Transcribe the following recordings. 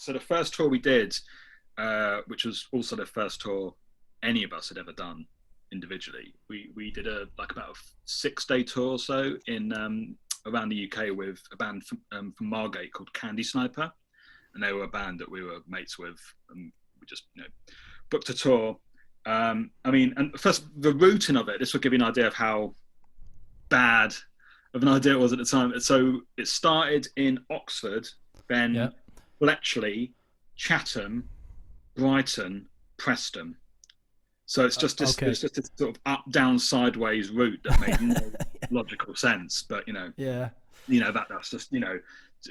So the first tour we did, which was also the first tour any of us had ever done individually, we did about a 6-day tour or so in around the UK with a band from Margate called Candy Sniper, and they were a band that we were mates with, and we just booked a tour. And first, the routing of it, this will give you an idea of how bad of an idea it was at the time. So it started in Oxford, then Bletchley, Chatham, Brighton, Preston. So it's just this, it's just this sort of up, down, sideways route that made no logical sense. But that's just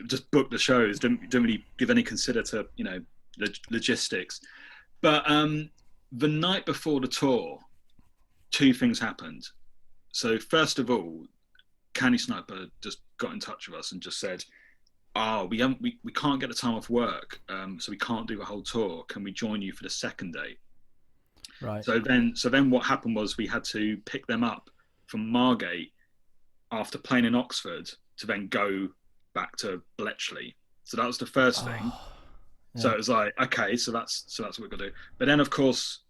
just book the shows. Don't really give any consider to logistics. But the night before the tour, 2 things happened. So first of all, Candy Sniper just got in touch with us and just said, we can't get the time off work, so we can't do the whole tour. Can we join you for the second day? Right. So then what happened was we had to pick them up from Margate after playing in Oxford to then go back to Bletchley. So that was the first thing. Yeah. So it was like, okay, so that's what we've got to do. But then of course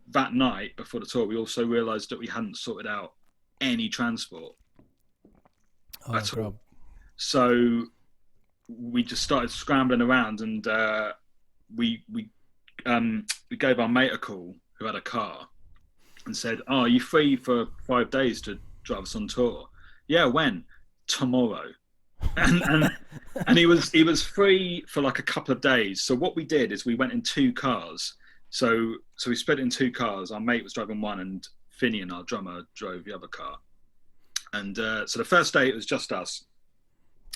that night before the tour, we also realised that we hadn't sorted out any transport at all. So we just started scrambling around, and we gave our mate a call who had a car and said, are you free for 5 days to drive us on tour? Yeah, when? Tomorrow. and he was free for like a couple of days. So what we did is we went in 2 cars. So we split it in 2 cars. Our mate was driving one, and Finian, our drummer, drove the other car. And so the first day it was just us,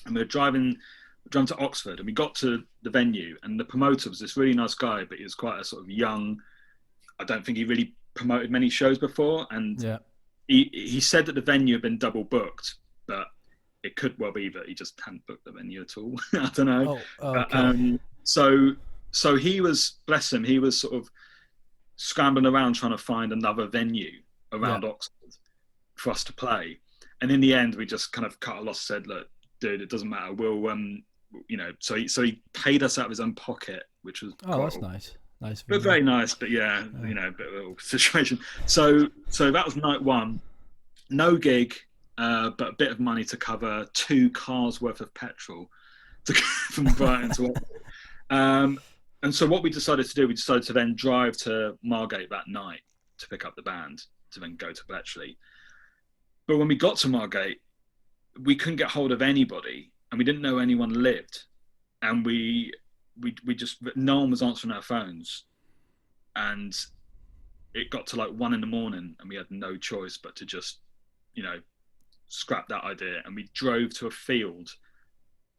and we were driving to Oxford, and we got to the venue, and the promoter was this really nice guy, but he was quite a sort of young. I don't think he really promoted many shows before, and he said that the venue had been double booked, but it could well be that he just hadn't booked the venue at all. I don't know. Okay. So he was, bless him, he was sort of scrambling around trying to find another venue around Oxford for us to play, and in the end we just kind of cut our loss, said, look, dude, it doesn't matter, we'll so he paid us out of his own pocket, which was that's nice but very nice, but a bit of a little situation. So that was night 1, no gig, but a bit of money to cover 2 cars worth of petrol from Brighton to Oxford. And so what we decided to do, we decided to then drive to Margate that night to pick up the band, to then go to Bletchley. But when we got to Margate, we couldn't get hold of anybody, and we didn't know anyone lived, and we just, no one was answering our phones, and it got to like 1 a.m, and we had no choice but to just scrap that idea, and we drove to a field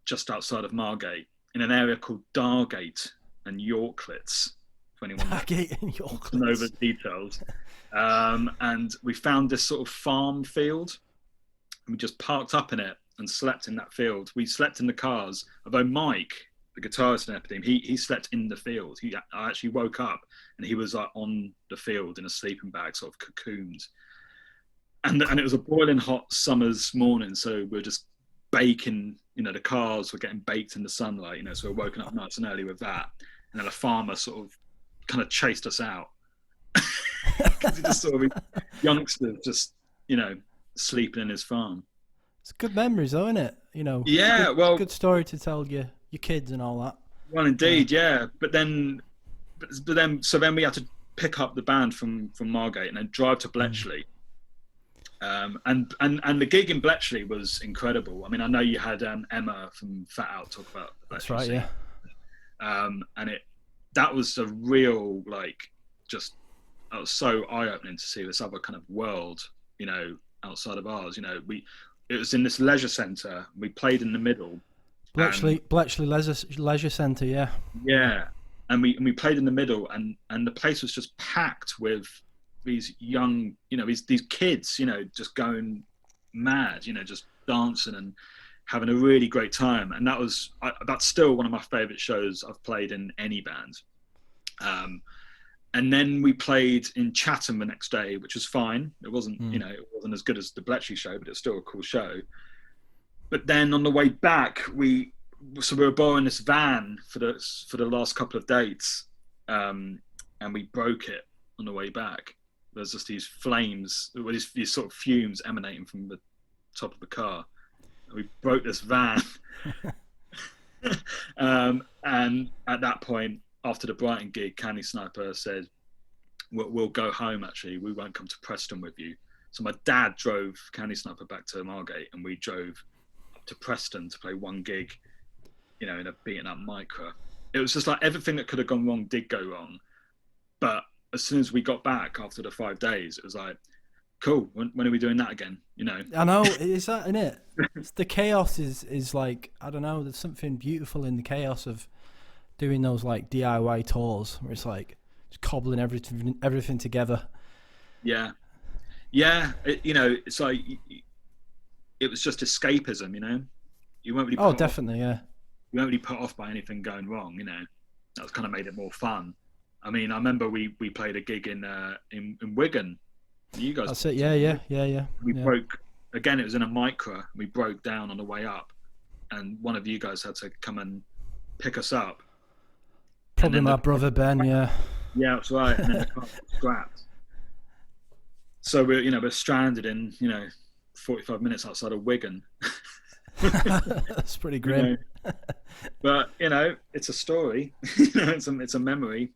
just outside of Margate in an area called Dargate and Yorklets, for anyone Dargate and Yorklets. To know the details. And we found this sort of farm field, and we just parked up in it and slept in that field. We slept in the cars, although Mike, the guitarist in Epideme, he slept in the field. I actually woke up and he was on the field in a sleeping bag, sort of cocooned. And it was a boiling hot summer's morning, so we're just baking, the cars were getting baked in the sunlight, so we're woken up nice and early with that. And then a farmer sort of kind of chased us out. Because he just saw youngsters just, sleeping in his farm. It's good memories though, isn't it? Yeah, good story to tell your kids and all that. Well, indeed, yeah. But then we had to pick up the band from Margate and then drive to Bletchley. And the gig in Bletchley was incredible. I mean, I know you had Emma from Fat Out talk about the Bletchley That's right, scene. And that was a real, that was so eye-opening to see this other kind of world, outside of ours. It was in this leisure centre. We played in the middle. Bletchley Leisure Centre, yeah. Yeah, and we played in the middle, and the place was just packed with these young, these kids, just going mad, just dancing and having a really great time. And that's still one of my favourite shows I've played in any band. And then we played in Chatham the next day, which was fine. It wasn't, it wasn't as good as the Bletchley show, but it's still a cool show. But then on the way back, we so we were borrowing this van for the last couple of dates, and we broke it on the way back. There's just these flames, these sort of fumes emanating from the top of the car. We broke this van. And at that point, after the Brighton gig, Candy Sniper said, we'll go home, actually. We won't come to Preston with you. So my dad drove Candy Sniper back to Margate, and we drove up to Preston to play one gig, in a beaten up Micra. It was just like everything that could have gone wrong did go wrong. But as soon as we got back after the 5 days, it was like, cool, when are we doing that again? I know, is that in it? The chaos is like, I don't know, there's something beautiful in the chaos of doing those like DIY tours where it's like just cobbling everything together. Yeah. It's like it was just escapism. You weren't really definitely, yeah. You weren't really put off by anything going wrong. That's kind of made it more fun. I mean, I remember we played a gig in Wigan. You guys. That's it. Yeah. We broke again. It was in a Micra. We broke down on the way up, and one of you guys had to come and pick us up. Probably my brother Ben. Yeah. Yeah, that's right. And then the car got scrapped. So we're stranded in 45 minutes outside of Wigan. That's pretty grim. But it's a story. It's a memory.